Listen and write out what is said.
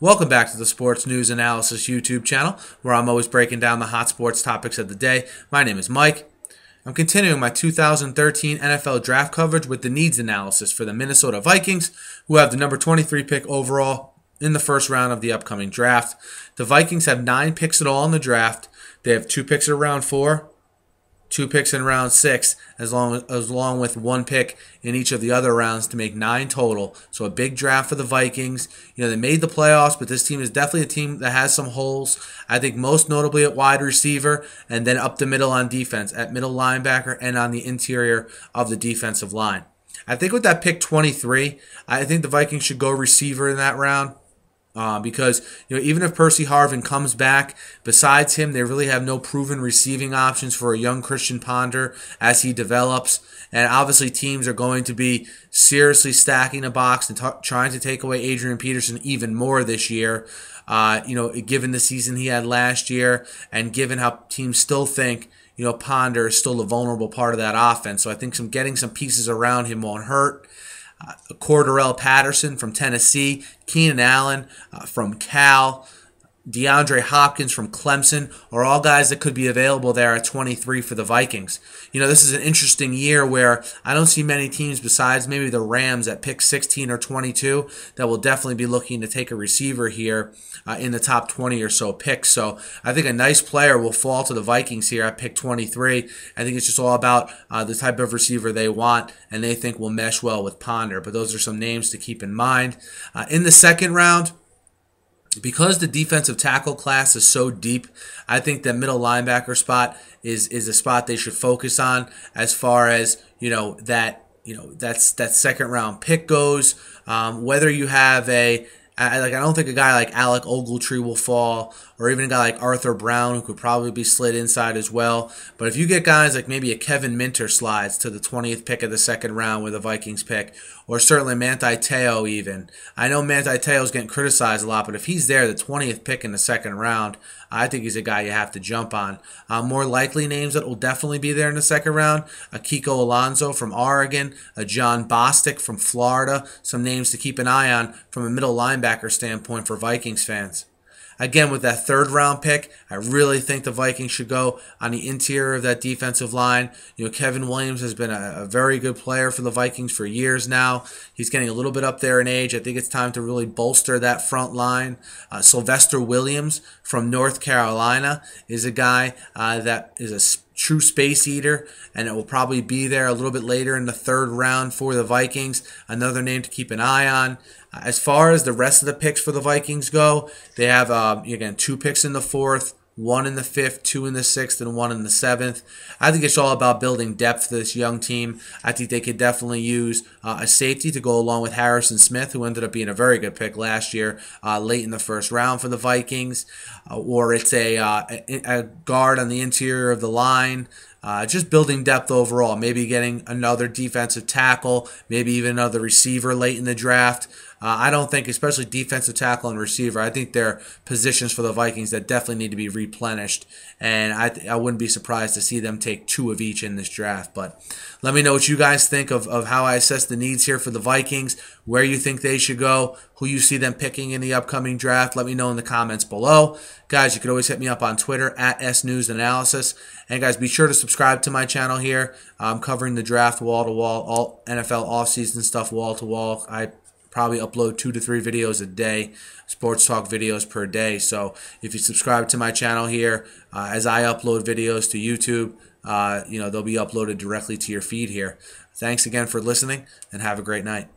Welcome back to the Sports News Analysis YouTube channel, where I'm always breaking down the hot sports topics of the day. My name is Mike. I'm continuing my 2013 NFL draft coverage with the needs analysis for the Minnesota Vikings, who have the number 23 pick overall in the first round of the upcoming draft. The Vikings have 9 picks in all in the draft. They have 2 picks in round 4, 2 picks in round 6, along with 1 pick in each of the other rounds to make 9 total. So a big draft for the Vikings. They made the playoffs, but this team is definitely a team that has some holes. I think most notably at wide receiver, and then up the middle on defense, at middle linebacker and on the interior of the defensive line. I think with that pick 23, I think the Vikings should go receiver in that round. Because even if Percy Harvin comes back, besides him, they really have no proven receiving options for a young Christian Ponder as he develops. And obviously, teams are going to be seriously stacking the box and trying to take away Adrian Peterson even more this year. Given the season he had last year, and given how teams still think Ponder is still a vulnerable part of that offense. So I think getting some pieces around him won't hurt. Cordarrelle Patterson from Tennessee, Keenan Allen from Cal, DeAndre Hopkins from Clemson are all guys that could be available there at 23 for the Vikings. This is an interesting year where I don't see many teams besides maybe the Rams at pick 16 or 22 that will definitely be looking to take a receiver here in the top 20 or so picks. So I think a nice player will fall to the Vikings here at pick 23. I think it's just all about the type of receiver they want and they think will mesh well with Ponder. But those are some names to keep in mind. In the second round, because the defensive tackle class is so deep, I think that middle linebacker spot is a spot they should focus on as far as that second round pick goes. Whether you have I don't think a guy like Alec Ogletree will fall, or even a guy like Arthur Brown, who could probably be slid inside as well. But if you get guys like maybe a Kevin Minter slides to the 20th pick of the second round with a Vikings pick, or certainly Manti Te'o even. I know Manti Te'o is getting criticized a lot, but if he's there, the 20th pick in the second round, I think he's a guy you have to jump on. More likely names that will definitely be there in the second round, a Kiko Alonso from Oregon, a John Bostic from Florida, some names to keep an eye on from a middle linebacker standpoint for Vikings fans. Again, with that third round pick, I really think the Vikings should go on the interior of that defensive line. Kevin Williams has been a very good player for the Vikings for years now. He's getting a little bit up there in age. I think it's time to really bolster that front line. Sylvester Williams from North Carolina is a guy that is a true space eater, and it will probably be there a little bit later in the third round for the Vikings. Another name to keep an eye on. As far as the rest of the picks for the Vikings go, they have, again, 2 picks in the 4th, 1 in the 5th, 2 in the 6th, and 1 in the 7th. I think it's all about building depth for this young team. I think they could definitely use a safety to go along with Harrison Smith, who ended up being a very good pick last year, late in the first round for the Vikings. Or it's a guard on the interior of the line. Just building depth overall. Maybe getting another defensive tackle, maybe even another receiver late in the draft. I don't think, especially defensive tackle and receiver, I think they're positions for the Vikings that definitely need to be replenished. And I wouldn't be surprised to see them take 2 of each in this draft. But let me know what you guys think of how I assess the needs here for the Vikings, where you think they should go, who you see them picking in the upcoming draft. Let me know in the comments below. Guys, you can always hit me up on Twitter at SNewsAnalysis. And guys, be sure to subscribe to my channel here. I'm covering the draft wall-to-wall, all NFL offseason stuff wall-to-wall. I probably upload 2 to 3 videos a day, sports talk videos per day. So if you subscribe to my channel here, as I upload videos to YouTube, they'll be uploaded directly to your feed here. Thanks again for listening, and have a great night.